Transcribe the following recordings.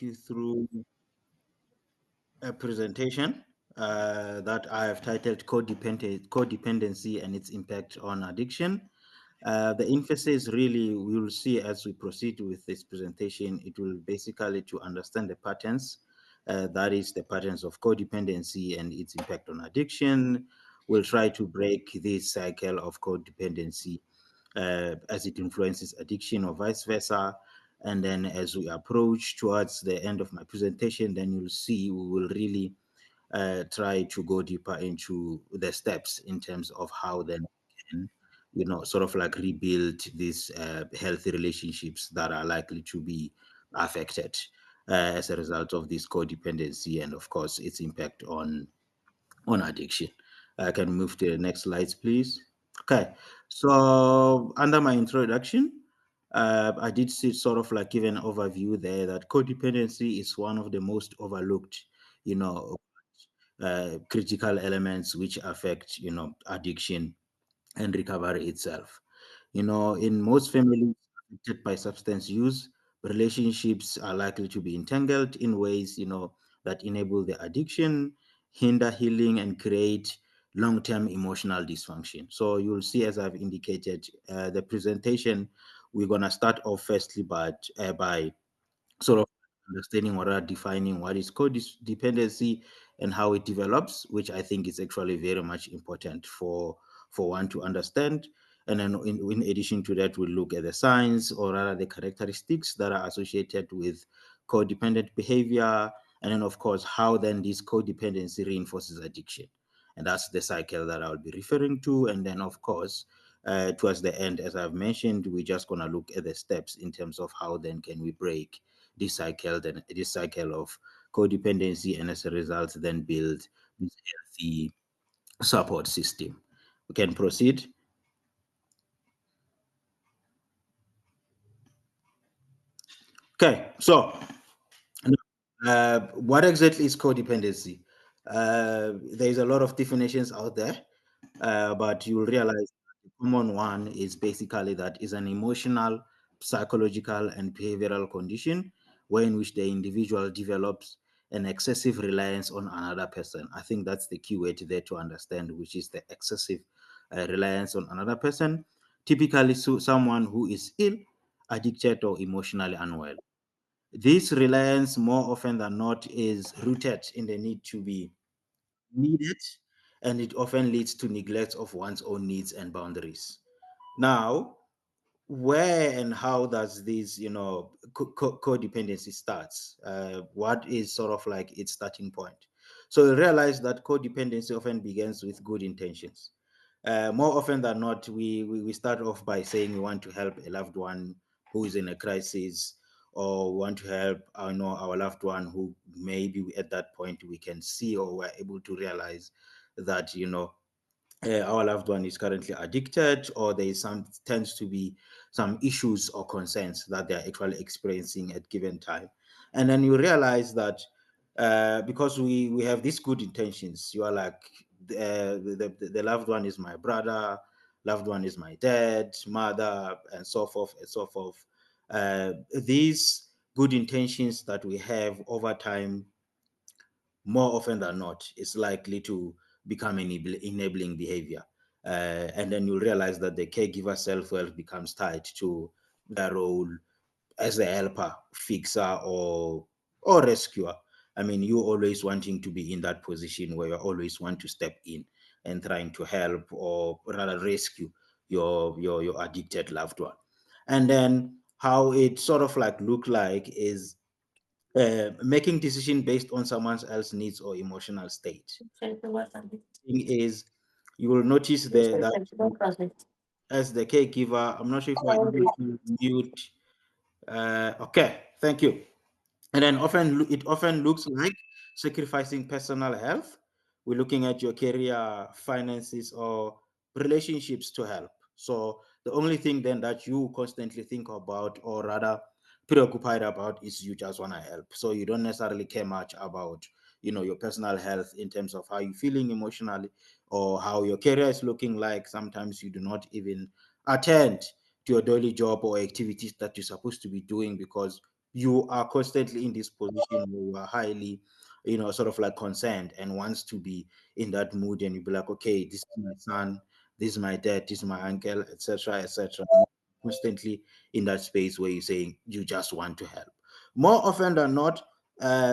take you through a presentation that I have titled Codependency and its Impact on Addiction. The emphasis really we will see as we proceed with this presentation, it will basically to understand the patterns, that is the patterns of codependency and its impact on addiction. We'll try to break this cycle of codependency as it influences addiction or vice versa. And then as we approach towards the end of my presentation, then you'll see we will really try to go deeper into the steps in terms of how then we can, sort of like rebuild these healthy relationships that are likely to be affected as a result of this codependency and, of course, its impact on addiction. I can move to the next slides, please. Okay, so under my introduction, I did see sort of like give an overview there that codependency is one of the most overlooked, you know, critical elements which affect, addiction and recovery itself. In most families affected by substance use, relationships are likely to be entangled in ways, that enable the addiction, hinder healing, and create long-term emotional dysfunction. So you'll see, as I've indicated, the presentation, we're gonna start off firstly, by sort of understanding or rather defining what is codependency and how it develops, which I think is actually very much important for one to understand. And then in addition to that, we'll look at the signs or rather the characteristics that are associated with codependent behavior. And then, of course, how then this codependency reinforces addiction. And that's the cycle that I'll be referring to. And then, of course, towards the end, as I've mentioned, we're just going to look at the steps in terms of how then can we break this cycle of codependency, and as a result, then build this healthy support system. We can proceed. Okay, so what exactly is codependency? There's a lot of definitions out there, but you'll realize the common one is basically that is an emotional, psychological, and behavioral condition where in which the individual develops an excessive reliance on another person. I think that's the key word there to understand, which is the excessive reliance on another person. Typically, someone who is ill, addicted, or emotionally unwell. This reliance, more often than not, is rooted in the need to be needed, and it often leads to neglect of one's own needs and boundaries. Now, where and how does this, codependency starts? What is sort of like its starting point? So you realize that codependency often begins with good intentions. More often than not, we start off by saying we want to help a loved one who is in a crisis, or we want to help our loved one who maybe at that point we can see or we're able to realize that our loved one is currently addicted, or there is some tends to be some issues or concerns that they're actually experiencing at given time. And then you realize that because we have these good intentions, you are like, the loved one is my brother, loved one is my dad, mother, and so forth and so forth. These good intentions that we have over time, more often than not, is likely to become enabling behavior. And then you'll realize that the caregiver self-worth becomes tied to their role as a helper, fixer, or rescuer. I mean, you always wanting to be in that position where you always want to step in and trying to help or rather rescue your addicted loved one. And then how it sort of like look like is making decision based on someone else's needs or emotional state. Thing is, you will notice there that as the caregiver, I'm not sure if you're able to mute. Okay, thank you. And then it often looks like sacrificing personal health. We're looking at your career, finances, or relationships to help. So the only thing then that you constantly think about, or rather preoccupied about, is you just want to help. So you don't necessarily care much about your personal health in terms of how you're feeling emotionally or how your career is looking like. Sometimes you do not even attend to your daily job or activities that you're supposed to be doing because you are constantly in this position where you are highly, sort of like concerned and wants to be in that mood, and you be like, okay, this is my son, this is my dad, this is my uncle, etc., etc. Constantly in that space where you're saying you just want to help. More often than not,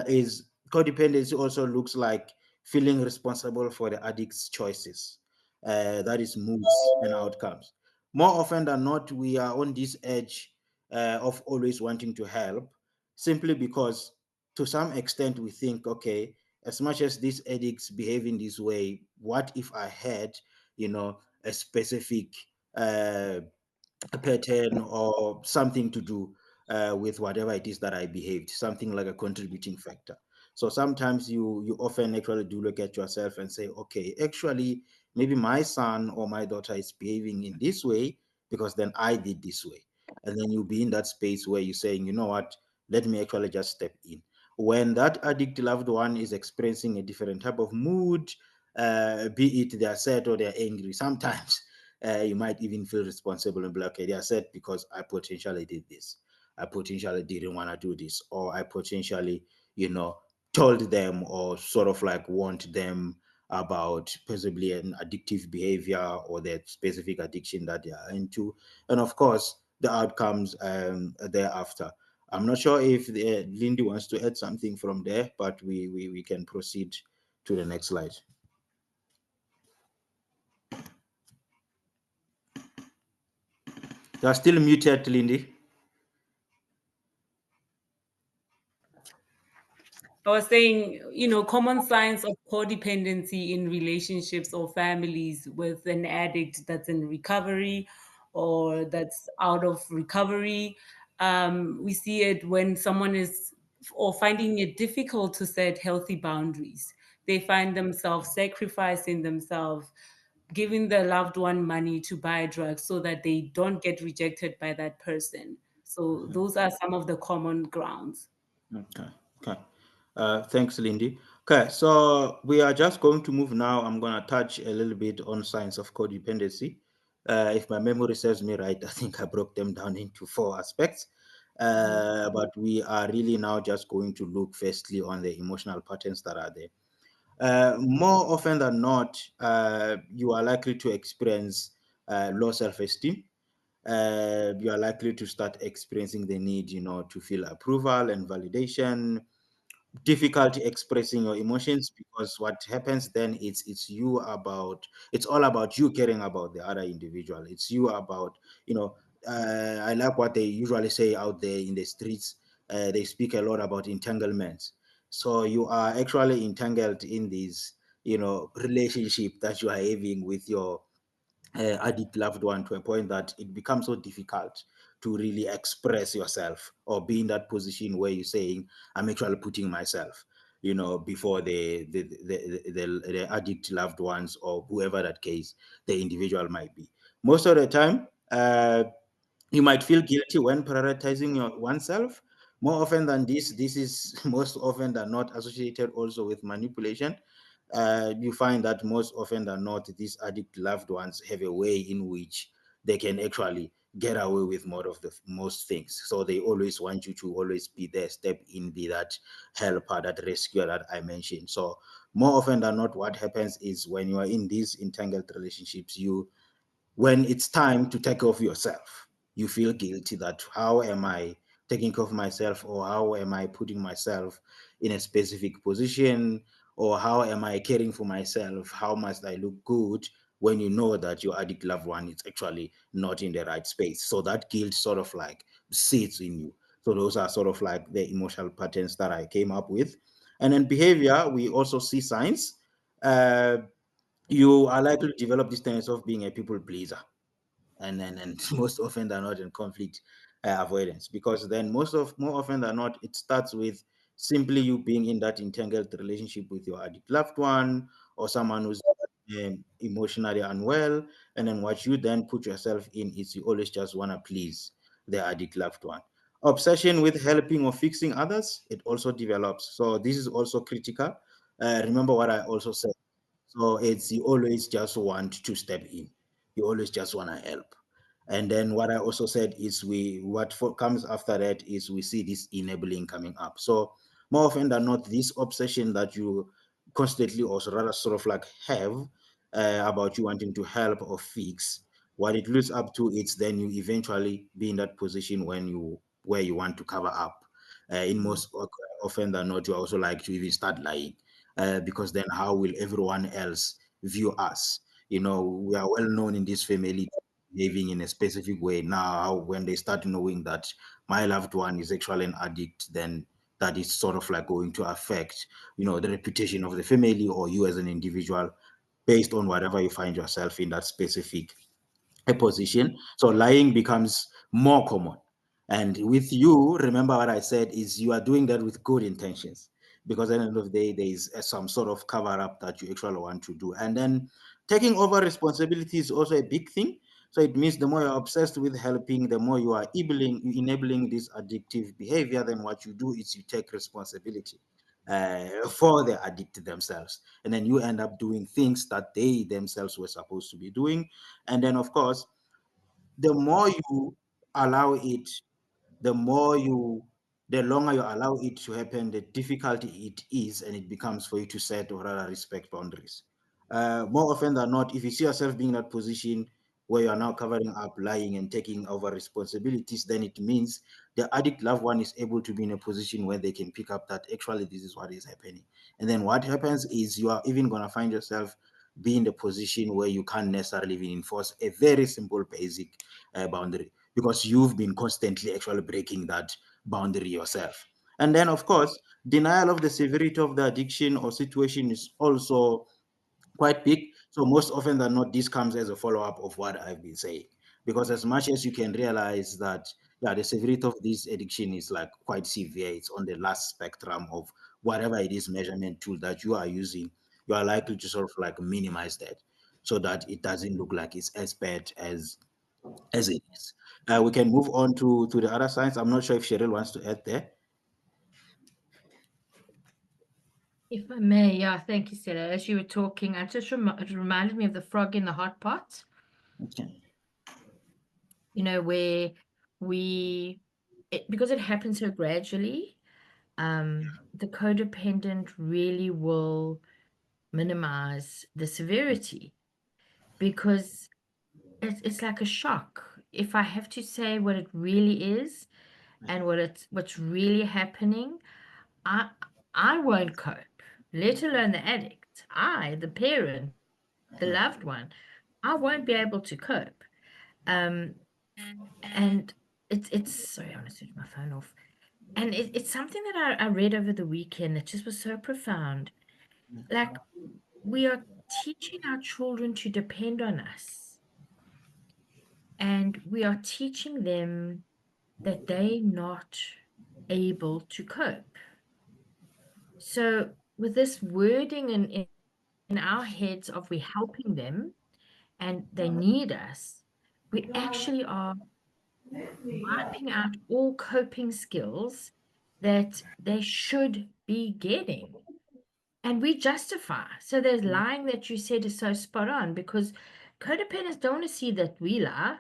is codependency also looks like feeling responsible for the addict's choices. That is moods and outcomes. More often than not, we are on this edge of always wanting to help, simply because to some extent we think, okay, as much as these addicts behave in this way, what if I had, a specific uh, a pattern or something to do with whatever it is that I behaved, something like a contributing factor. So sometimes you often actually do look at yourself and say, okay, actually, maybe my son or my daughter is behaving in this way because then I did this way. And then you'll be in that space where you're saying, you know what, let me actually just step in. When that addict loved one is experiencing a different type of mood, be it they're sad or they're angry, sometimes you might even feel responsible and be like, okay, they are sad because I potentially did this. I potentially didn't want to do this, or I potentially, told them or sort of like warned them about possibly an addictive behavior or that specific addiction that they are into. And of course, the outcomes thereafter. I'm not sure if Lindy wants to add something from there, but we can proceed to the next slide. You're still muted, Lindy. I was saying, common signs of codependency in relationships or families with an addict that's in recovery or that's out of recovery. We see it when someone is or finding it difficult to set healthy boundaries. They find themselves sacrificing themselves, giving their loved one money to buy drugs so that they don't get rejected by that person. So those are some of the common grounds. Okay. Okay. Thanks, Lindy. Okay, so we are just going to move now. I'm going to touch a little bit on signs of codependency. If my memory serves me right, I think I broke them down into four aspects. But we are really now just going to look firstly on the emotional patterns that are there. More often than not, you are likely to experience low self-esteem. You are likely to start experiencing the need, to feel approval and validation, difficulty expressing your emotions, because what happens then it's all about you caring about the other individual. It's you about, I like what they usually say out there in the streets. They speak a lot about entanglements. So you are actually entangled in this, relationship that you are having with your addict loved one, to a point that it becomes so difficult to really express yourself or be in that position where you're saying, I'm actually putting myself, before the addict loved ones or whoever that case the individual might be. Most of the time, you might feel guilty when prioritizing your oneself. More often than this is most often than not associated also with manipulation. You find that most often than not, these addict loved ones have a way in which they can actually get away with more of the most things. So they always want you to always be there, step in, be that helper, that rescuer that I mentioned. So more often than not, what happens is when you are in these entangled relationships, when it's time to take care of yourself, you feel guilty that how am I taking care of myself, or how am I putting myself in a specific position, or how am I caring for myself? How must I look good when you know that your addict loved one is actually not in the right space? So that guilt sort of like sits in you. So those are sort of like the emotional patterns that I came up with. And then behavior, we also see signs. Uh, you are likely to develop this tendency of being a people pleaser, and most often than not in conflict avoidance, because then more often than not it starts with simply you being in that entangled relationship with your addict loved one, or someone who's emotionally unwell, and then what you then put yourself in is you always just want to please the addict loved one. Obsession with helping or fixing others, it also develops. So this is also critical. Remember what I also said. So it's you always just want to step in. You always just want to help. And then what I also said is comes after that is we see this enabling coming up. So more often than not, this obsession that you constantly, or rather sort of like have, about you wanting to help or fix, what it leads up to, it's then you eventually be in that position where you want to cover up. In most often than not, you also like to even start lying, because then how will everyone else view us? We are well known in this family behaving in a specific way. Now, when they start knowing that my loved one is actually an addict, then that is sort of like going to affect, the reputation of the family or you as an individual, based on whatever you find yourself in that specific position. So lying becomes more common. And with you, remember what I said is you are doing that with good intentions, because at the end of the day, there is some sort of cover up that you actually want to do. And then taking over responsibility is also a big thing. So it means the more you're obsessed with helping, the more you are enabling this addictive behavior. Then what you do is you take responsibility for the addict themselves. And then you end up doing things that they themselves were supposed to be doing. And then, of course, the more you allow it, the more you, the longer you allow it to happen, the difficulty it is, and it becomes for you to set or rather respect boundaries. More often than not, if you see yourself being in that position where you are now covering up, lying, and taking over responsibilities, then it means the addict loved one is able to be in a position where they can pick up that actually this is what is happening. And then what happens is you are even going to find yourself be in the position where you can't necessarily even enforce a very simple basic boundary, because you've been constantly actually breaking that boundary yourself. And then, of course, denial of the severity of the addiction or situation is also quite big. So most often than not, this comes as a follow-up of what I've been saying. Because as much as you can realize that, yeah, the severity of this addiction is like quite severe, it's on the last spectrum of whatever it is measurement tool that you are using, you are likely to sort of like minimize that so that it doesn't look like it's as bad as it is. We can move on to the other science. I'm not sure if Cheryl wants to add there. If I may, yeah, thank you, Stella. As you were talking, it reminded me of the frog in the hot pot, Okay. where because it happens so gradually, the codependent really will minimize the severity because it's like a shock. If I have to say what it really is and what's really happening, I I won't cope, let alone the addict. The parent, the loved one, I won't be able to cope. Um, and it's sorry, I want to switch my phone off. And it's something that I read over the weekend that just was so profound. Like we are teaching our children to depend on us, and we are teaching them that they're not able to cope. So with this wording in our heads of we're helping them and they need us, we actually are wiping out all coping skills that they should be getting. And we justify. So there's lying that you said is so spot on because codependents don't want to see that we lie.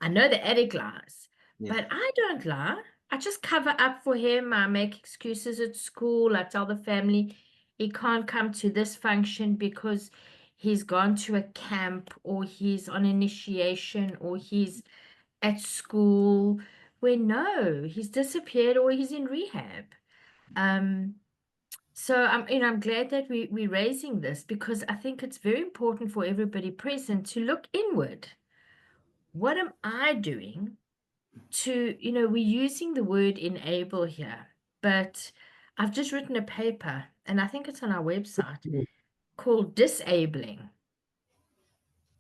I know the addict lies, Yeah. but I don't lie. I just cover up for him. I make excuses at school. I tell the family he can't come to this function because he's gone to a camp or he's on initiation or he's at school. Where no, he's disappeared or he's in rehab. Um, so I'm glad that we're raising this because I think it's very important for everybody present to look inward. What am I doing we're using the word enable here, but I've just written a paper and I think it's on our website called disabling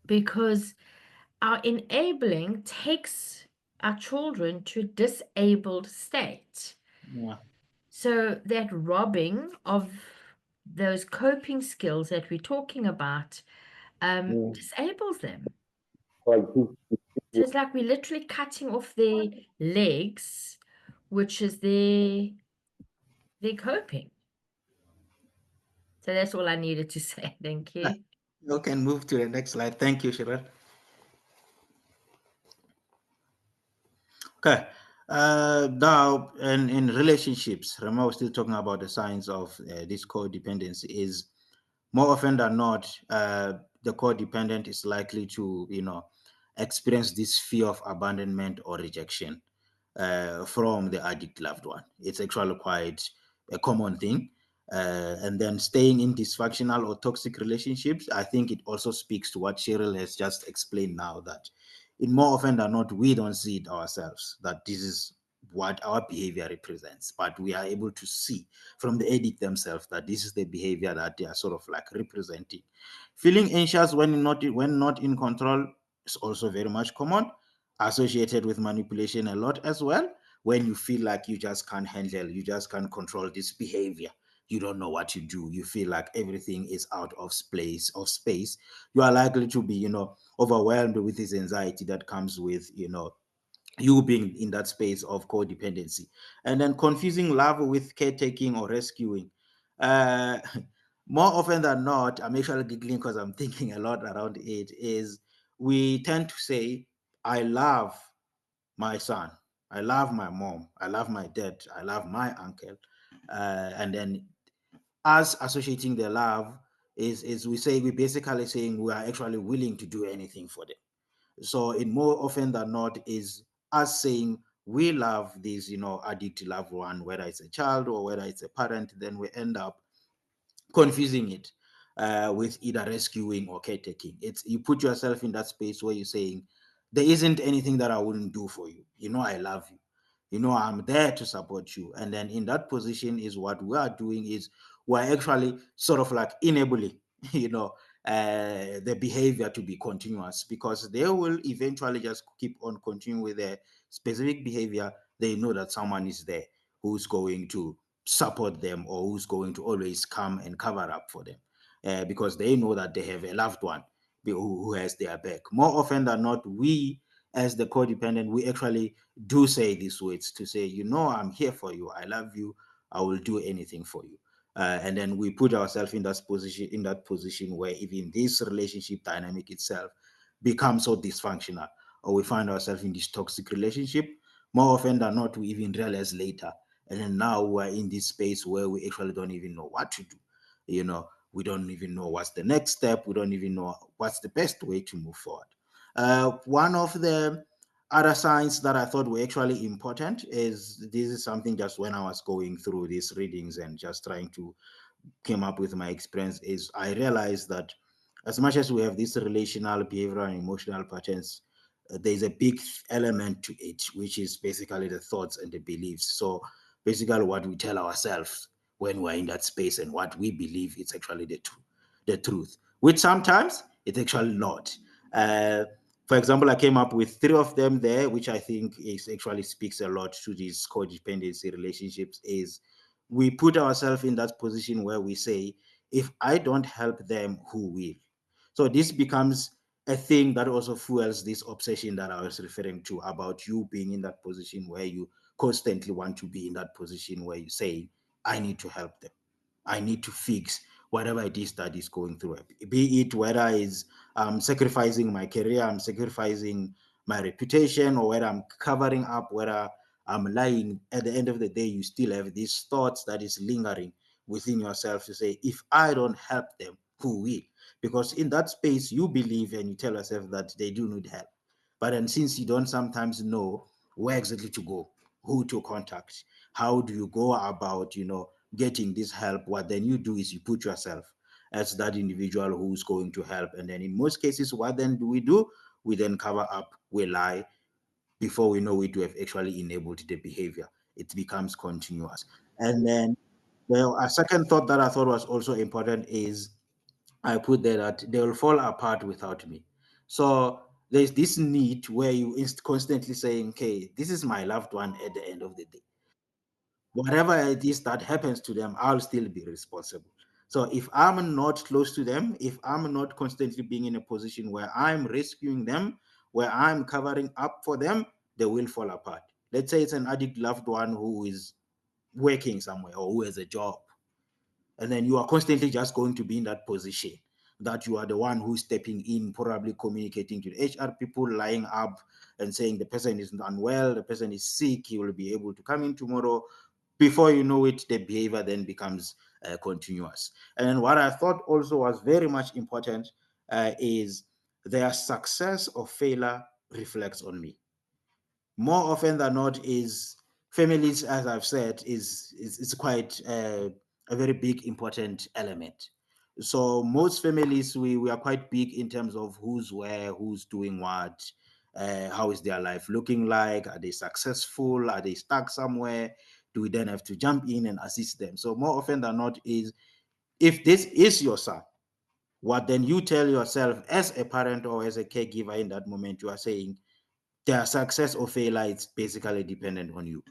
because our enabling takes our children to a disabled state. Yeah. So that robbing of those coping skills that we're talking about disables them. So it's like we're literally cutting off their legs, which is their coping. So that's all I needed to say. Thank you. You can move to the next slide. Thank you, Cheryl. Okay. Now, in relationships, remember we're still talking about the signs of this codependency. Is more often than not, the codependent is likely to, experience this fear of abandonment or rejection from the addict loved one. It's actually quite a common thing. And then staying in dysfunctional or toxic relationships, I think it also speaks to what Cheryl has just explained now, that in more often than not, we don't see it ourselves, that this is what our behavior represents, but we are able to see from the addict themselves that this is the behavior that they are sort of like representing. Feeling anxious when not in control is also very much common, associated with manipulation a lot as well. When you feel like you just can't handle, you just can't control this behavior, you don't know what to do, you feel like everything is out of space, you are likely to be, overwhelmed with this anxiety that comes with, you being in that space of codependency. And then confusing love with caretaking or rescuing. Uh, more often than not, I'm actually giggling because I'm thinking a lot around it, is we tend to say, I love my son, I love my mom, I love my dad, I love my uncle. And then us associating the love is we basically saying we are actually willing to do anything for them. So it more often than not is us saying we love this, addict loved one, whether it's a child or whether it's a parent, then we end up confusing it with either rescuing or caretaking. It's you put yourself in that space where you're saying, there isn't anything that I wouldn't do for you. I love you. I'm there to support you. And then in that position is what we are doing is we're actually sort of like enabling, you know, the behavior to be continuous, because they will eventually just keep on continuing with their specific behavior. They know that someone is there who's going to support them, or who's going to always come and cover up for them, because they know that they have a loved one who has their back. More often than not, we as the codependent, we actually do say these words to say, I'm here for you, I love you, I will do anything for you. And then we put ourselves in that position where even this relationship dynamic itself becomes so dysfunctional, or we find ourselves in this toxic relationship. More often than not, we even realize later, and then now we're in this space where we actually don't even know what to do. We don't even know what's the next step. We don't even know what's the best way to move forward. One of the other signs that I thought were actually important is, this is something just when I was going through these readings and just trying to came up with my experience, is I realized that as much as we have these relational, behavioral, and emotional patterns, there's a big element to it, which is basically the thoughts and the beliefs. So basically, what we tell ourselves when we're in that space and what we believe it's actually the truth, which sometimes it's actually not. Uh, for example, I came up with three of them there, which I think is actually speaks a lot to these codependency relationships. Is we put ourselves in that position where we say, if I don't help them, who will? So this becomes a thing that also fuels this obsession that I was referring to, about you being in that position where you constantly want to be in that position where you say, I need to help them. I need to fix whatever it is that is going through it. Be it whether it's sacrificing my career, I'm sacrificing my reputation, or whether I'm covering up, whether I'm lying. At the end of the day, you still have these thoughts that is lingering within yourself to say, if I don't help them, who will? Because in that space, you believe and you tell yourself that they do need help. But then, since you don't sometimes know where exactly to go, who to contact, how do you go about, getting this help, what then you do is you put yourself as that individual who's going to help. And then in most cases, what then do we do? We then cover up, we lie. Before we know it, we have actually enabled the behavior. It becomes continuous. And then, well, a second thought that I thought was also important is, I put there that they will fall apart without me. So there's this need where you constantly saying, okay, this is my loved one at the end of the day. Whatever it is that happens to them, I'll still be responsible. So if I'm not close to them, if I'm not constantly being in a position where I'm rescuing them, where I'm covering up for them, they will fall apart. Let's say it's an addict loved one who is working somewhere or who has a job, and then you are constantly just going to be in that position. that you are the one who's stepping in, probably communicating to the HR people, lying up and saying the person is unwell, the person is sick, he will be able to come in tomorrow. Before you know it, the behavior then becomes continuous. And then what I thought also was very much important is their success or failure reflects on me. More often than not, is families, as I've said, is quite a very big important element. So most families, we are quite big in terms of who's where, who's doing what, how is their life looking like, are they successful, are they stuck somewhere, do we then have to jump in and assist them? So more often than not is, if this is your son, what then you tell yourself as a parent or as a caregiver in that moment, you are saying their success or failure is basically dependent on you.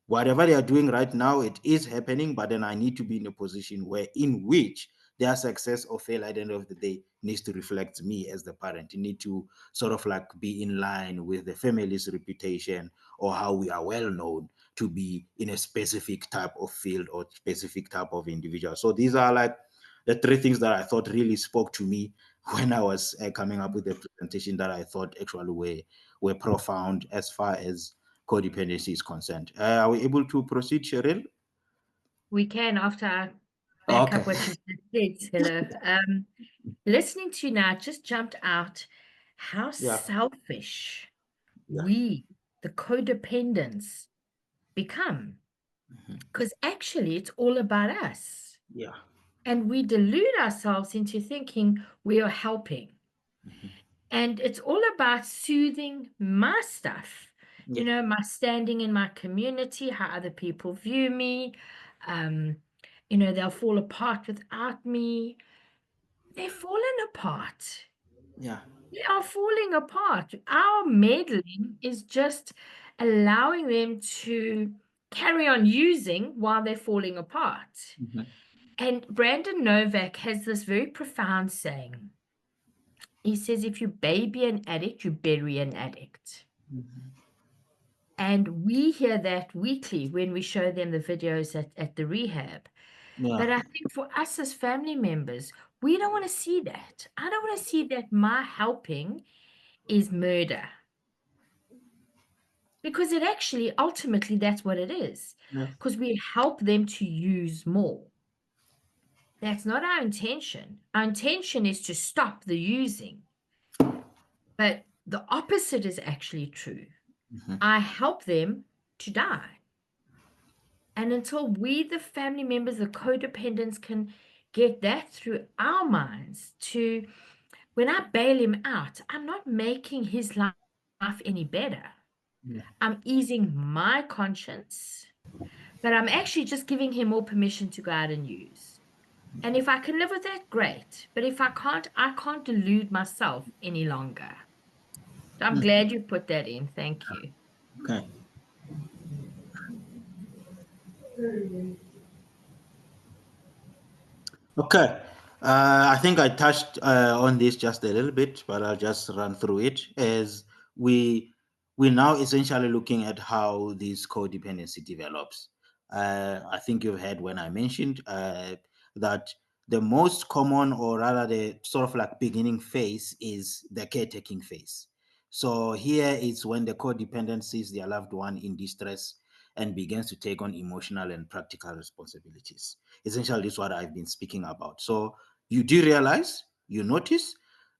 Whatever they are doing right now, it is happening, but then I need to be in a position where in which their success or failure at the end of the day needs to reflect me as the parent. You need to sort of like be in line with the family's reputation or how we are well known to be in a specific type of field or specific type of individual. So these are like the three things that I thought really spoke to me when I was coming up with the presentation, that I thought actually were profound as far as codependency is concerned. Are we able to proceed, Cheryl? We can, after I back Okay. up what you just said, Hello. Listening to you now, it just jumped out how Yeah. selfish Yeah. we, the codependents, become. Mhm. Because actually, it's all about us. Yeah. And we delude ourselves into thinking we are helping. Mhm. And it's all about soothing my stuff, Yeah. my standing in my community, how other people view me. Um, they'll fall apart without me. They're falling apart. Yeah. They are falling apart. Our meddling is just allowing them to carry on using while they're falling apart. Mhm. And Brandon Novak has this very profound saying. He says, if you baby an addict, you bury an addict. Mhm. And we hear that weekly when we show them the videos at the rehab. Yeah. But I think for us as family members, we don't want to see that. I don't want to see that my helping is murder. Because it actually, ultimately, that's what it is. Yeah. Because we help them to use more. That's not our intention. Our intention is to stop the using. But the opposite is actually true. Mhm. I help them to die. And until we, the family members, the codependents, can get that through our minds to, when I bail him out, I'm not making his life any better. Yeah. I'm easing my conscience, but I'm actually just giving him more permission to go out and use. And if I can live with that, great. But if I can't delude myself any longer. So I'm Mm. glad you put that in. Thank you. Okay. Okay. I think I touched on this just a little bit, but I'll just run through it. As we we're now essentially looking at how this codependency develops. I think you've heard when I mentioned that the most common, or rather the sort of like beginning phase, is the caretaking phase. So here is when the codependent sees their loved one in distress and begins to take on emotional and practical responsibilities. Essentially, this is what I've been speaking about. So you do realize, you notice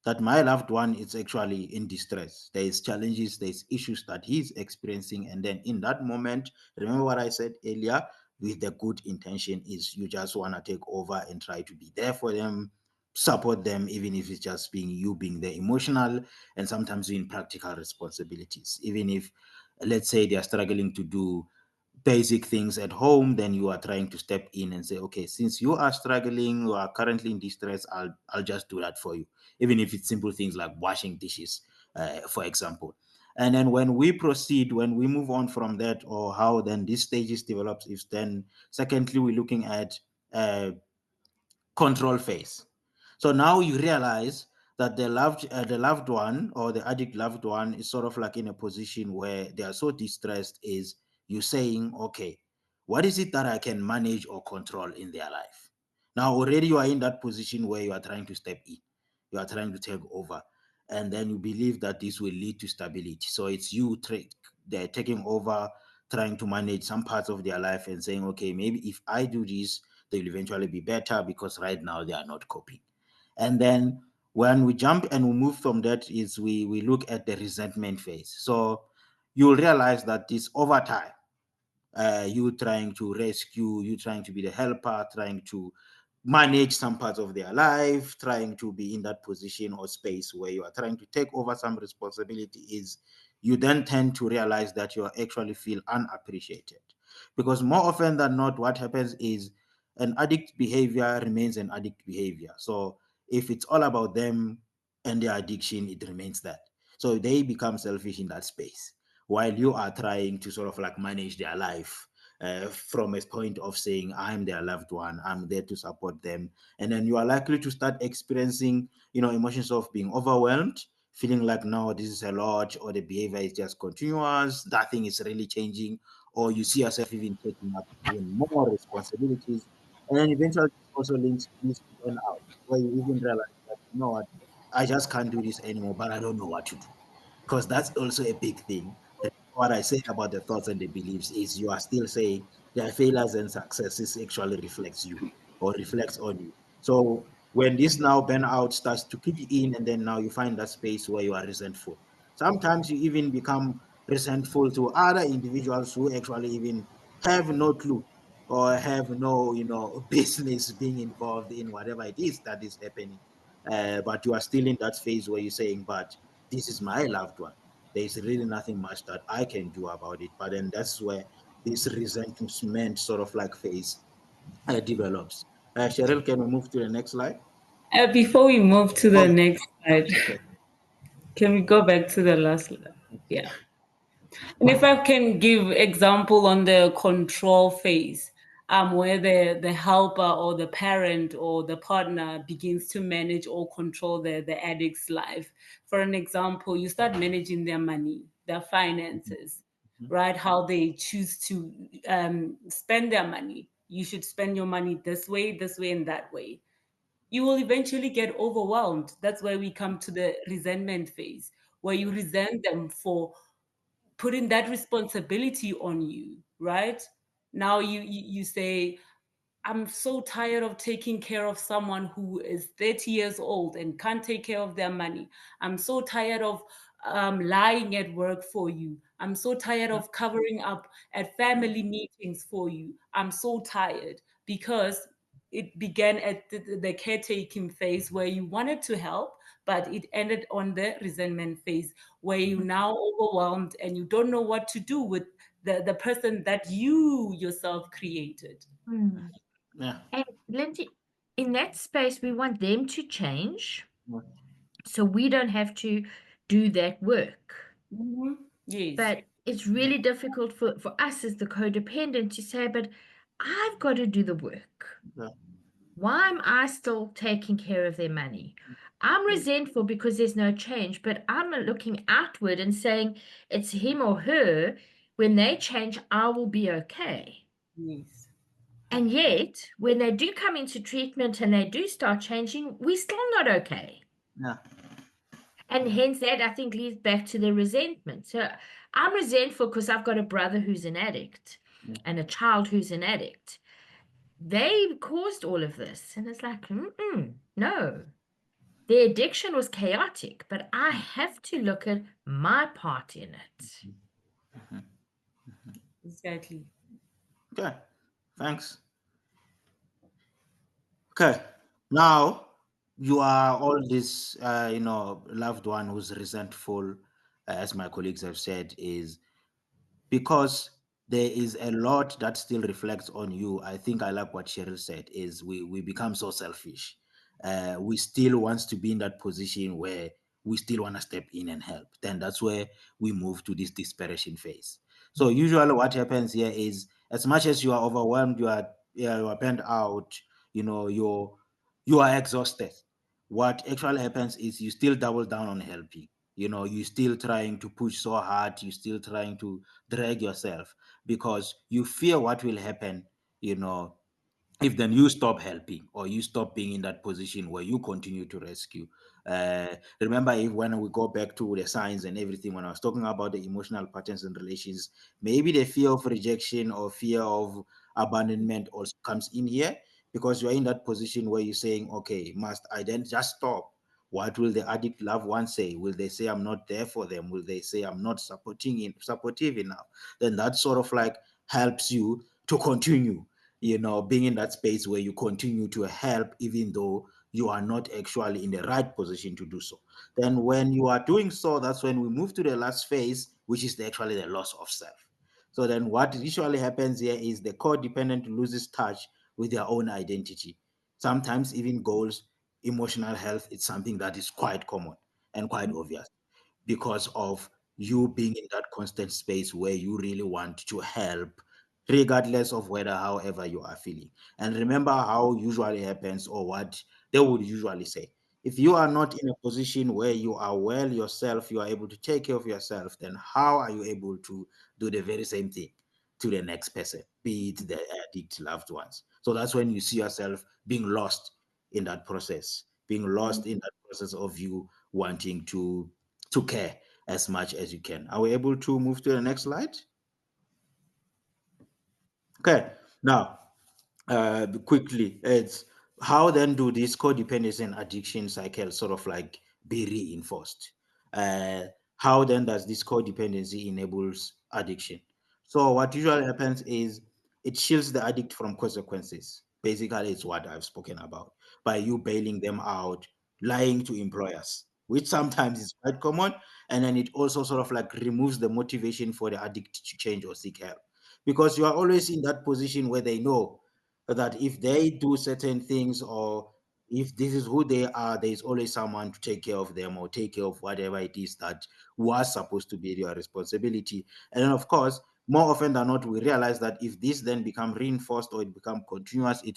that my loved one is actually in distress. There is challenges, there's issues that he's experiencing. And then in that moment, remember what I said earlier, with the good intention is you just want to take over and try to be there for them, support them, even if it's just being you being the emotional and sometimes doing practical responsibilities. Even if, let's say, they are struggling to do basic things at home, then you are trying to step in and say, okay, since you are struggling, you are currently in distress, I'll just do that for you, even if it's simple things like washing dishes, for example. And then when we proceed, when we move on from that, or how then these stages develops, is then secondly we're looking at control phase. So now you realize that the loved one, or the addict loved one, is sort of like in a position where they are so distressed. Is you saying, okay, what is it that I can manage or control in their life? Now already you are in that position where you are trying to step in, you are trying to take over, and then you believe that this will lead to stability. So it's you they're taking over, trying to manage some parts of their life and saying, okay, maybe if I do this, they'll eventually be better because right now they are not coping. And then when we jump and we move from that is we look at the resentment phase. So you'll realize that this over time, you trying to rescue, you trying to be the helper, trying to manage some parts of their life, trying to be in that position or space where you are trying to take over some responsibility, is you then tend to realize that you actually feel unappreciated. Because more often than not, what happens is an addict behavior remains an addict behavior. So if it's all about them and their addiction, it remains that. So they become selfish in that space while you are trying to sort of like manage their life from a point of saying, I'm their loved one, I'm there to support them. And then you are likely to start experiencing, emotions of being overwhelmed, feeling like, no, this is a lot, or the behavior is just continuous, nothing is really changing, or you see yourself even taking up even more responsibilities. And then eventually this also leads to burnout, where you even realize that, you know what, I just can't do this anymore, but I don't know what to do, because that's also a big thing. What I said about the thoughts and the beliefs is you are still saying their failures and successes actually reflects you or reflects on you. So when this now burnout starts to kick in, and then now you find that space where you are resentful. Sometimes you even become resentful to other individuals who actually even have no clue or have no, business being involved in whatever it is that is happening. But you are still in that phase where you're saying, but this is my loved one, there's really nothing much that I can do about it. But then that's where this resentment sort of like phase develops. Cheryl, can we move to the next slide? Before we move to the Oh, next slide, okay. can we go back to the last slide? Yeah. And if I can give example on the control phase, where the helper or the parent or the partner begins to manage or control the addict's life. For an example, you start managing their money, their finances, right? How they choose to spend their money. You should spend your money this way, and that way. You will eventually get overwhelmed. That's where we come to the resentment phase, where you resent them for putting that responsibility on you, right? Now you say, I'm so tired of taking care of someone who is 30 years old and can't take care of their money. I'm so tired of lying at work for you. I'm so tired of covering up at family meetings for you. I'm so tired, because it began at the caretaking phase where you wanted to help, but it ended on the resentment phase where you now overwhelmed and you don't know what to do with the person that you yourself created. Mm. Yeah. And Lindsay, in that space, we want them to change Yeah. so we don't have to do that work. Mhm. Yes. But it's really difficult for us as the codependent to say, but I've got to do the work. Yeah. Why am I still taking care of their money? I'm resentful because there's no change, but I'm looking outward and saying it's him or her. When they change, I will be okay. Yes. And yet, when they do come into treatment and they do start changing, we're still not okay. Yeah. And hence that I think leads back to the resentment. So I'm resentful because I've got a brother who's an addict Yeah. and a child who's an addict. They caused all of this. And it's like, no. The addiction was chaotic, but I have to look at my part in it. Exactly. Okay. Thanks. Okay. Now you are all this, loved one who's resentful, as my colleagues have said, is because there is a lot that still reflects on you. I think I like what Cheryl said, is we become so selfish. We still wants to be in that position where we still want to step in and help. Then that's where we move to this desperation phase. So usually what happens here is, as much as you are overwhelmed, you are burned out, you are exhausted. What actually happens is you still double down on helping. You still trying to push so hard, you still trying to drag yourself because you fear what will happen, you know, if then you stop helping or you stop being in that position where you continue to rescue. Remember, if when we go back to the signs and everything, when I was talking about the emotional patterns and relations, maybe the fear of rejection or fear of abandonment also comes in here, because you're in that position where you're saying, okay, must I then just stop? What will the addict loved one say? Will they say I'm not there for them? Will they say I'm not supportive enough? Then that sort of like helps you to continue, being in that space where you continue to help even though you are not actually in the right position to do so. Then when you are doing so, that's when we move to the last phase, which is actually the loss of self. So then what usually happens here is the codependent loses touch with their own identity, sometimes even goals. Emotional health, it's something that is quite common and quite obvious, because of you being in that constant space where you really want to help, regardless of whether, however, you are feeling. And remember how usually happens, or what they would usually say. If you are not in a position where you are well yourself, you are able to take care of yourself, then how are you able to do the very same thing to the next person, be it the addict loved ones? So that's when you see yourself being lost in that process, being lost in that process of you wanting to care as much as you can. Are we able to move to the next slide? Okay. Now, quickly, it's how then do these codependency and addiction cycles sort of like be reinforced? Uh, how then does this codependency enables addiction? So what usually happens is it shields the addict from consequences. Basically, it's what I've spoken about, by you bailing them out, lying to employers, which sometimes is quite common, and then it also sort of like removes the motivation for the addict to change or seek help, because you are always in that position where they know that if they do certain things, or if this is who they are, there is always someone to take care of them or take care of whatever it is that was supposed to be your responsibility. And then, of course, more often than not, we realize that if this then become reinforced or it become continuous, it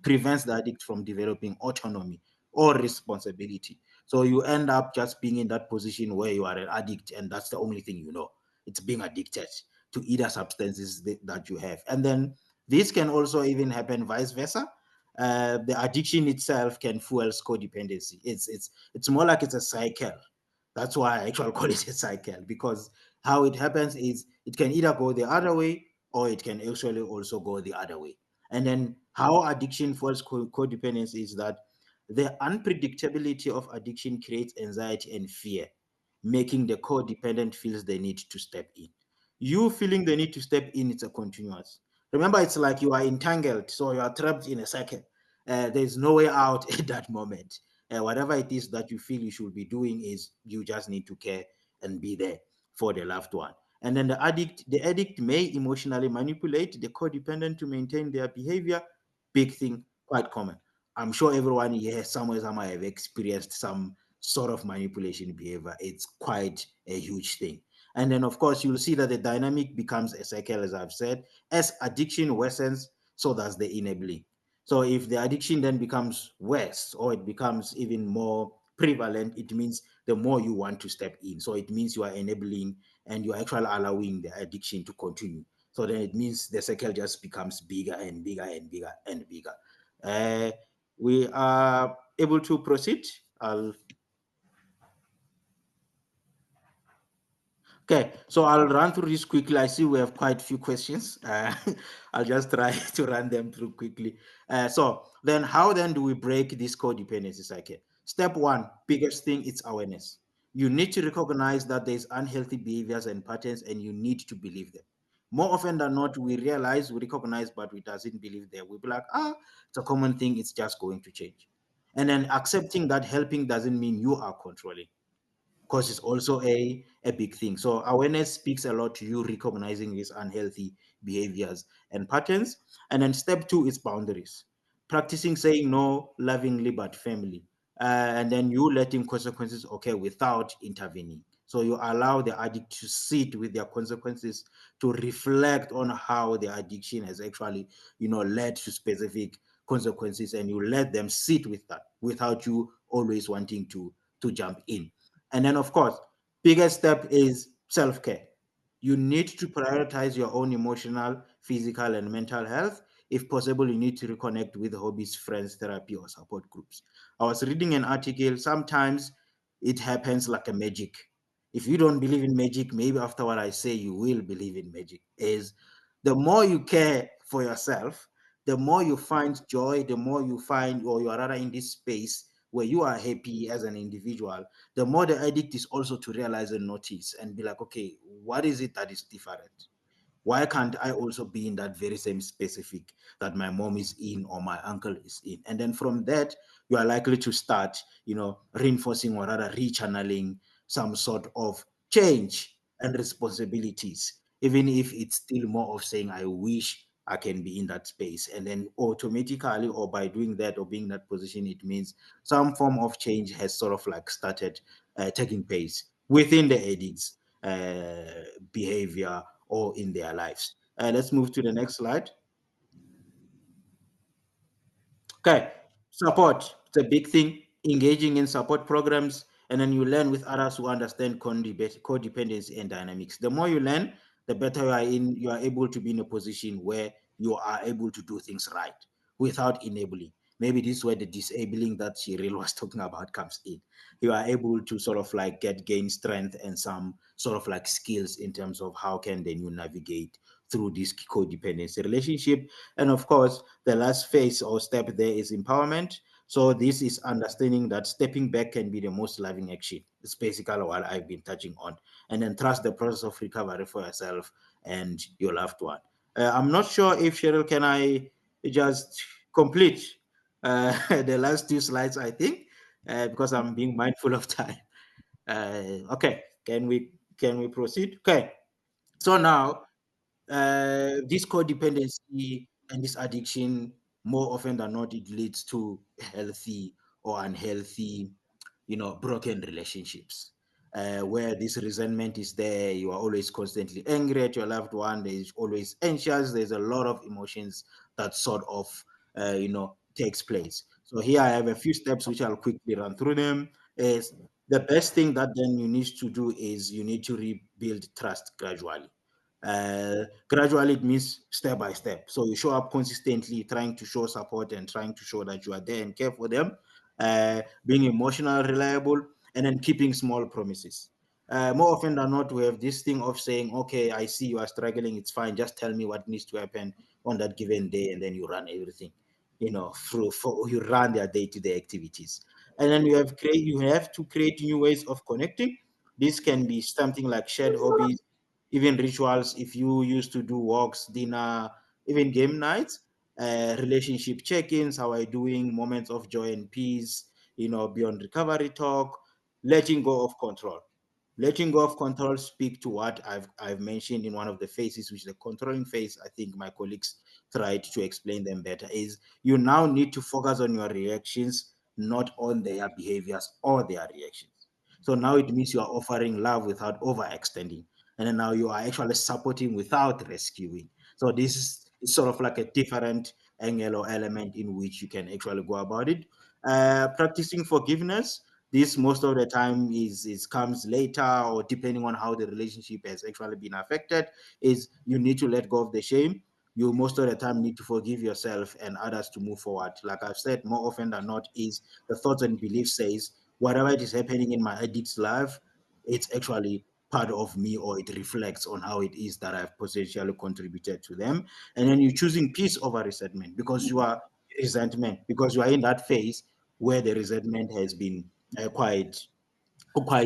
prevents the addict from developing autonomy or responsibility. So you end up just being in that position where you are an addict, and that's the only thing you know. It's being addicted to either substances that you have. And then this can also even happen vice versa. The addiction itself can fuel codependency. It's more like it's a cycle. That's why I actually call it a cycle, because how it happens is it can either go the other way, or it can actually also go the other way. And then how addiction fuels codependency is that the unpredictability of addiction creates anxiety and fear, making the codependent feels the need to step in. You feeling the need to step in, it's a continuous. Remember, it's like you are entangled, so you are trapped in a circle. There's no way out at that moment. Whatever it is that you feel you should be doing, is you just need to care and be there for the loved one. And then the addict may emotionally manipulate the codependent to maintain their behavior. Big thing, quite common. I'm sure everyone here somewhere have experienced some sort of manipulation behavior. It's quite a huge thing. And then, of course, you'll see that the dynamic becomes a cycle, as I've said. As addiction worsens, so does the enabling. So if the addiction then becomes worse, or it becomes even more prevalent, it means the more you want to step in. So it means you are enabling, and you are actually allowing the addiction to continue. So then it means the cycle just becomes bigger and bigger and bigger and bigger. Uh, we are able to proceed. Okay, so I'll run through this quickly. I see we have quite a few questions. I'll just try to run them through quickly. So then, how then do we break this codependency cycle? Step one, biggest thing, it's awareness. You need to recognize that there's unhealthy behaviors and patterns, and you need to believe them. More often than not, we recognize, but we doesn't believe them. We'll be like, it's a common thing. It's just going to change. And then accepting that helping doesn't mean you are controlling, because it's also a big thing. So awareness speaks a lot to you recognizing these unhealthy behaviors and patterns. And then step two is boundaries. Practicing saying no lovingly but firmly. And then you letting consequences occur without intervening. So you allow the addict to sit with their consequences, to reflect on how the addiction has actually, led to specific consequences, and you let them sit with that without you always wanting to jump in. And then, of course, biggest step is self care. You need to prioritize your own emotional, physical, and mental health. If possible, you need to reconnect with hobbies, friends, therapy, or support groups. I was reading an article. Sometimes it happens like a magic. If you don't believe in magic, maybe after what I say, you will believe in magic. Is the more you care for yourself, the more you find joy, the more you find, or you are rather in this space where you are happy as an individual, the more the addict is also to realize and notice and be like, okay, what is it that is different? Why can't I also be in that very same specific that my mom is in or my uncle is in? And then from that, you are likely to start, reinforcing or rather rechanneling some sort of change and responsibilities, even if it's still more of saying, I wish I can be in that space. And then automatically, or by doing that or being in that position, it means some form of change has sort of like started taking place within the addict's behavior or in their lives. Let's move to the next slide. Okay, support. It's a big thing. Engaging in support programs, and then you learn with others who understand codependency and dynamics. The more you learn, the better you are in. You are able to be in a position where you are able to do things right without enabling. Maybe this is where the disabling that Cheryl was talking about comes in. You are able to sort of like gain strength and some sort of like skills in terms of how can then you navigate through this codependency relationship. And of course, the last phase or step there is empowerment. So this is understanding that stepping back can be the most loving action. It's basically what I've been touching on. And then trust the process of recovery for yourself and your loved one. I'm not sure if Cheryl, can I just complete the last two slides, I think, because I'm being mindful of time. Okay, can we proceed? Okay, so now this codependency and this addiction, more often than not, it leads to healthy or unhealthy, broken relationships. Where this resentment is there, you are always constantly angry at your loved one. There's always anxious. There's a lot of emotions that sort of, takes place. So here I have a few steps which I'll quickly run through them. Is the best thing that then you need to do is you need to rebuild trust gradually. Gradually, it means step by step. So you show up consistently, trying to show support and trying to show that you are there and care for them, being emotional, reliable, and then keeping small promises. More often than not, we have this thing of saying, okay, I see you are struggling. It's fine. Just tell me what needs to happen on that given day, and then you run everything, you run their day-to-day activities. And then you have to create new ways of connecting. This can be something like shared hobbies, even rituals. If you used to do walks, dinner, even game nights, relationship check-ins, how are you doing, moments of joy and peace, beyond recovery talk, letting go of control. Letting go of control speak to what I've mentioned in one of the phases, which is the controlling phase. I think my colleagues tried to explain them better. Is you now need to focus on your reactions, not on their behaviors or their reactions. So now it means you are offering love without overextending, and then now you are actually supporting without rescuing. So this is sort of like a different angle or element in which you can actually go about it. Practicing forgiveness. This most of the time is comes later, or depending on how the relationship has actually been affected. Is you need to let go of the shame. You most of the time need to forgive yourself and others to move forward. Like I've said, more often than not, is the thoughts and beliefs says whatever it is happening in my addict's life, it's actually part of me, or it reflects on how it is that I've potentially contributed to them. And then you're choosing peace over resentment, because you are in that phase where the resentment has been quite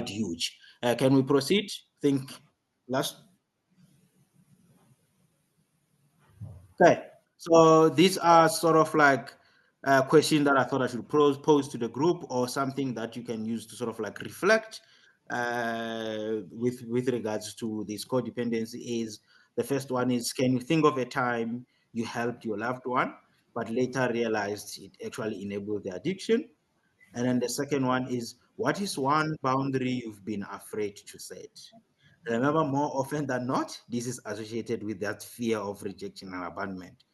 huge. Can we proceed? Think last. Okay. So these are sort of like a question that I thought I should pose to the group, or something that you can use to sort of like reflect with regards to this codependency. Is the first one is, can you think of a time you helped your loved one, but later realized it actually enabled the addiction? And then the second one is, what is one boundary you've been afraid to set? Remember, more often than not, this is associated with that fear of rejection and abandonment.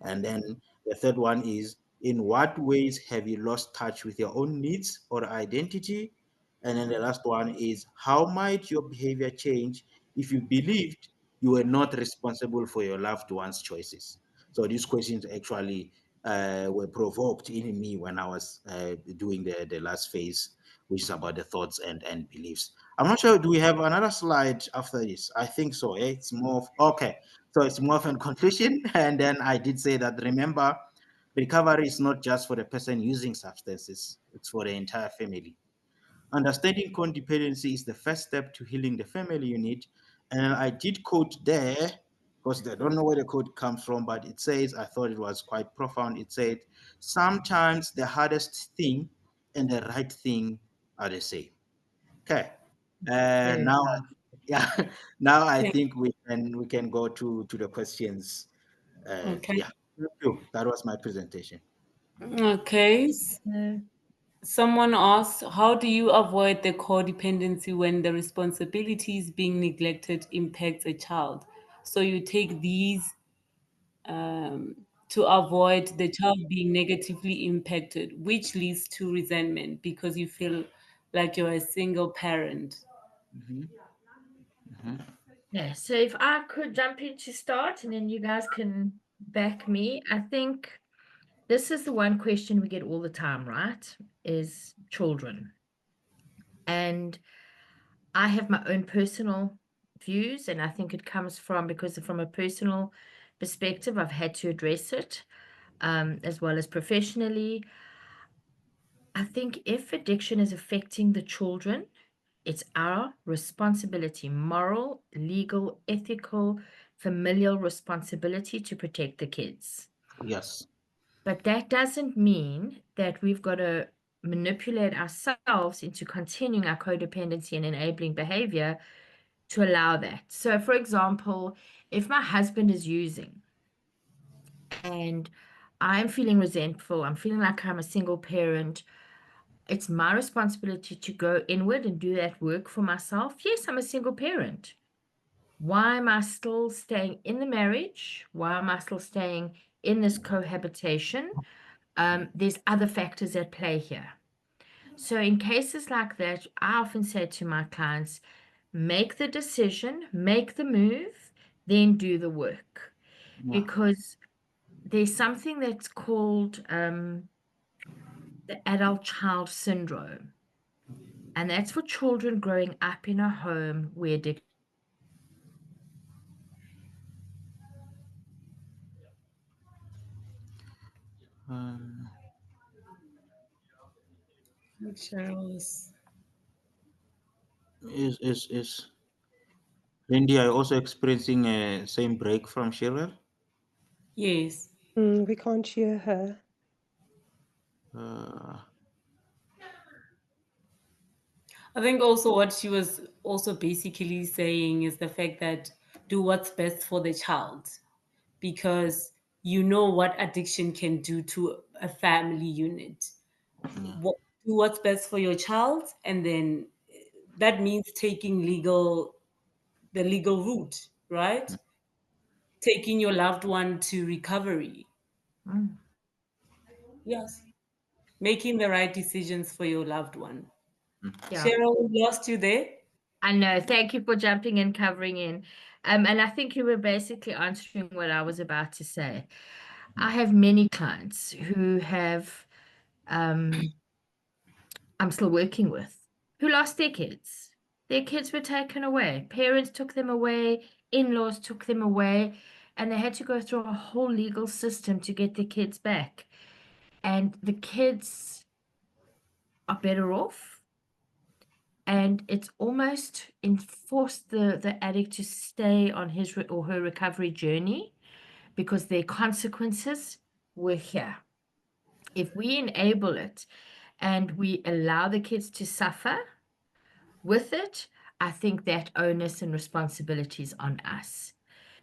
And then the third one is, in what ways have you lost touch with your own needs or identity? And then the last one is, how might your behavior change if you believed you were not responsible for your loved one's choices? So these questions actually were provoked in me when I was doing the last phase, which is about the thoughts and beliefs. I'm not sure. Do we have another slide after this? I think so. It's more of, okay. So it's more of a conclusion. And then I did say that, remember, recovery is not just for the person using substances, it's for the entire family. Understanding codependency is the first step to healing the family unit. And I did quote there, because I don't know where the quote comes from, but it says, I thought it was quite profound. It said, sometimes the hardest thing and the right thing are the same. Okay. And Very now, powerful. yeah, now I Thank- think we can go to the questions. Okay. Yeah, thank you. That was my presentation. Okay. No. Someone asked, how do you avoid the codependency when the responsibilities being neglected impacts a child? So you take these to avoid the child being negatively impacted, which leads to resentment because you feel like you're a single parent. Mhm, mhm. Yeah, so if I could jump in to start and then you guys can back me, I think this is the one question we get all the time, right? Is children. And I have my own personal views, and I think it comes from because from a personal perspective, I've had to address it as well as professionally. I think if addiction is affecting the children, it's our responsibility, moral, legal, ethical, familial responsibility to protect the kids. Yes. But that doesn't mean that we've got to manipulate ourselves into continuing our codependency and enabling behavior to allow that. So, for example, if my husband is using and I'm feeling resentful, I'm feeling like I'm a single parent, it's my responsibility to go inward and do that work for myself. Yes, I'm a single parent. Why am I still staying in the marriage? Why am I still staying in this cohabitation? There's other factors at play here. So, in cases like that, I often say to my clients, make the decision, make the move, then do the work. Yeah. Because there's something that's called the adult child syndrome. And that's for children growing up in a home where addiction is present. Um, Cheryl's. is Lindy, are you also experiencing a same break from Cheryl? Yes. We can't hear her. Uh, I think also what she was also basically saying is the fact that do what's best for the child because you know what addiction can do to a family unit. yeah. What, do what's best for your child, and then that means taking the legal route, right? Taking your loved one to recovery. Mm, Yes. Making the right decisions for your loved one. yeah, Cheryl, we lost you there. I know. Thank you for jumping in, covering in. And I think you were basically answering what I was about to say. I have many clients who have, um, I'm still working with, who lost their kids. Their kids were taken away. Parents took them away, in-laws took them away, and they had to go through a whole legal system to get their kids back. And the kids are better off, and it's almost enforced the addict to stay on his or her recovery journey because their consequences were here. If we enable it and we allow the kids to suffer with it, I think that onus and responsibility is on us.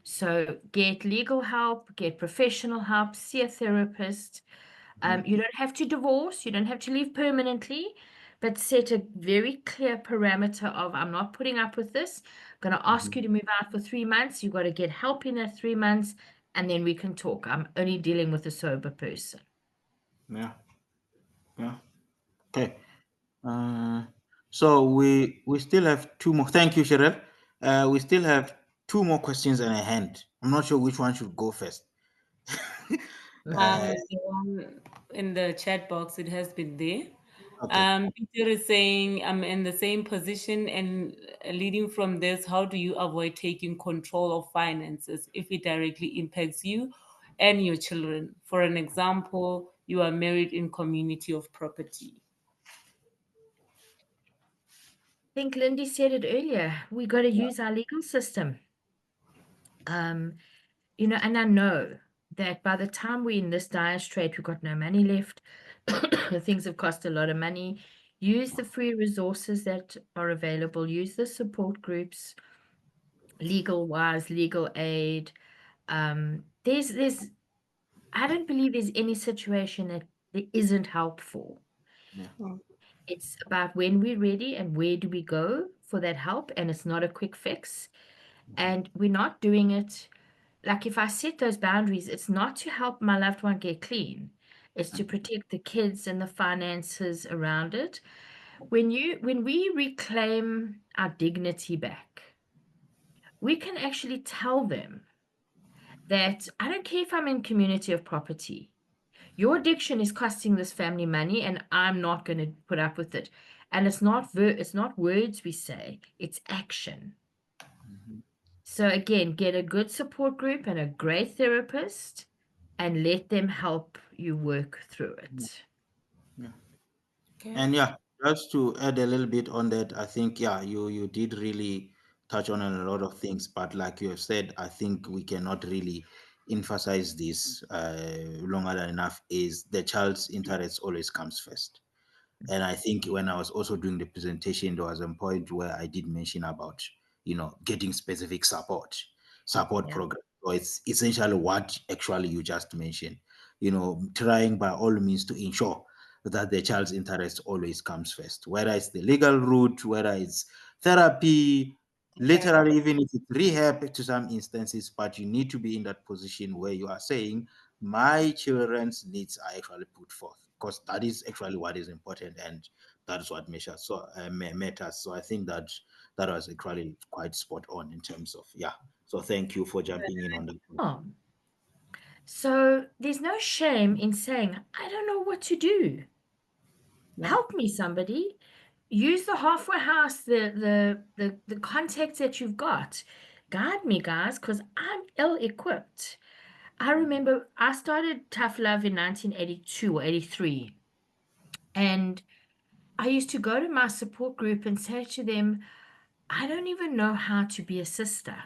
So get legal help, get professional help, see a therapist. You don't have to divorce, you don't have to leave permanently, but set a very clear parameter of I'm not putting up with this. I'm going to ask Mhm. you to move out for 3 months. You've got to get help in that 3 months, and then we can talk. I'm only dealing with a sober person. Yeah. Yeah. Okay. Uh, so we still have two more. Thank you, Cheryl. We still have two more questions in a hand. I'm not sure which one should go first. uh, The one in the chat box, it has been there. okay. Peter is saying, I'm in the same position and leading from this, how do you avoid taking control of finances if it directly impacts you and your children? For an example, you are married in community of property. I think Lindy said it earlier. We got to use our legal system. You know, and I know that by the time we're in this dire strait, we've got no money left. Things have cost a lot of money. Use the free resources that are available. Use the support groups, legal wise, legal aid. There's I don't believe there's any situation that there isn't help for. Yeah. It's about when we're ready and where do we go for that help, and it's not a quick fix. And we're not doing it like if I set those boundaries, it's not to help my loved one get clean. It's to protect the kids and the finances around it. When we reclaim our dignity back, we can actually tell them that I don't care if I'm in community of property. Your addiction is costing this family money, and I'm not going to put up with it. And it's not words we say, it's action. So again, get a good support group and a great therapist and let them help you work through it. Yeah. Okay. And yeah, just to add a little bit on that, I think yeah, you did really touch on a lot of things, but like you have said, I think we cannot really emphasize this longer than enough. Is the child's interest always comes first. And I think when I was also doing the presentation, there was a point where I did mention about, getting specific support Yeah. program. So it's essentially what actually you just mentioned, trying by all means to ensure that the child's interest always comes first, whether it's the legal route, whether it's therapy, Okay. literally, even if it's rehab to some instances, but you need to be in that position where you are saying, my children's needs are actually put forth because that is actually what is important and that is what measures matters. So I think that that was actually quite spot on in terms of yeah. So thank you for jumping in on that. Oh, so there's no shame in saying, I don't know what to do. Yeah, Help me, somebody. Use the halfway house, the contacts that you've got. Guide me, guys, because I'm ill-equipped. I remember I started Tough Love in 1982 or 83. And I used to go to my support group and say to them, I don't even know how to be a sister.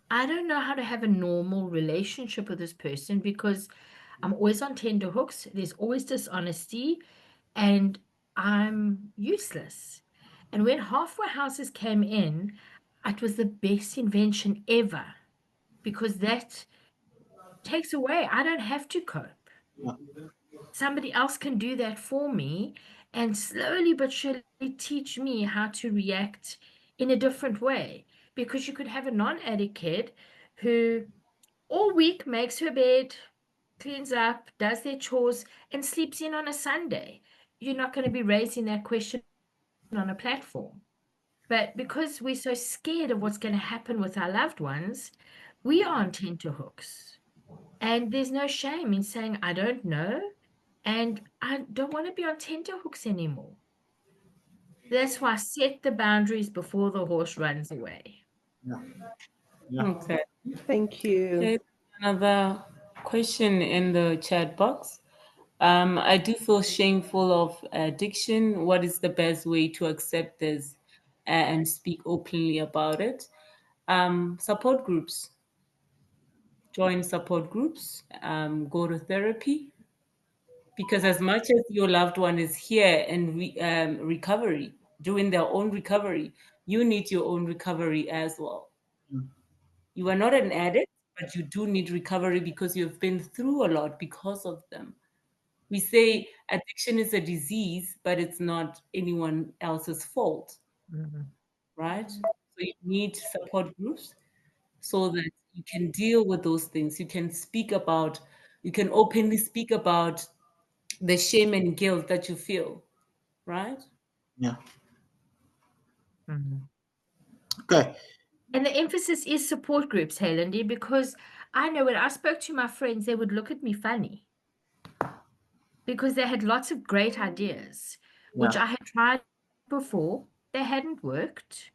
I don't know how to have a normal relationship with this person because I'm always on tender hooks. There's always dishonesty and I'm useless. And when halfway houses came in, it was the best invention ever because that takes away. I don't have to cope. yeah, Somebody else can do that for me and slowly but surely teach me how to react in a different way. Because you could have a non addict kid who all week makes her bed, cleans up, does their chores, and sleeps in on a Sunday. You're not going to be raising that question on a platform. But because we're so scared of what's going to happen with our loved ones, we are on tenterhooks. And there's no shame in saying, I don't know. And I don't want to be on tenterhooks anymore. That's why I set the boundaries before the horse runs away. yeah, yeah. Okay. Thank you. Okay. Another question in the chat box. I do feel shameful of addiction. What is the best way to accept this and speak openly about it? Support groups. Join support groups. Go to therapy. Because as much as your loved one is here and recovery, doing their own recovery, you need your own recovery as well. You are not an addict, but you do need recovery because you've been through a lot because of them. We say addiction is a disease, but it's not anyone else's fault, Mhm. right? So you need support groups so that you can deal with those things. You can openly speak about the shame and guilt that you feel, right? Yeah. Mhm. Okay. And the emphasis is support groups, hey, Lindy, because I know when I spoke to my friends, they would look at me funny because they had lots of great ideas, which Yeah. I had tried before. They hadn't worked.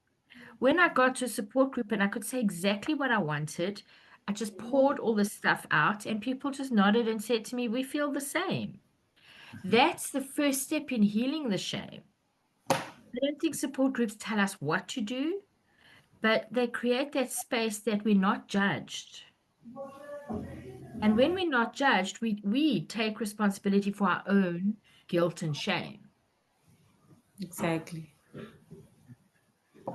When I got to a support group and I could say exactly what I wanted, I just poured all this stuff out, and people just nodded and said to me, "We feel the same." That's the first step in healing the shame. I don't think support groups tell us what to do, but they create that space that we're not judged. And when we're not judged, we take responsibility for our own guilt and shame. Exactly.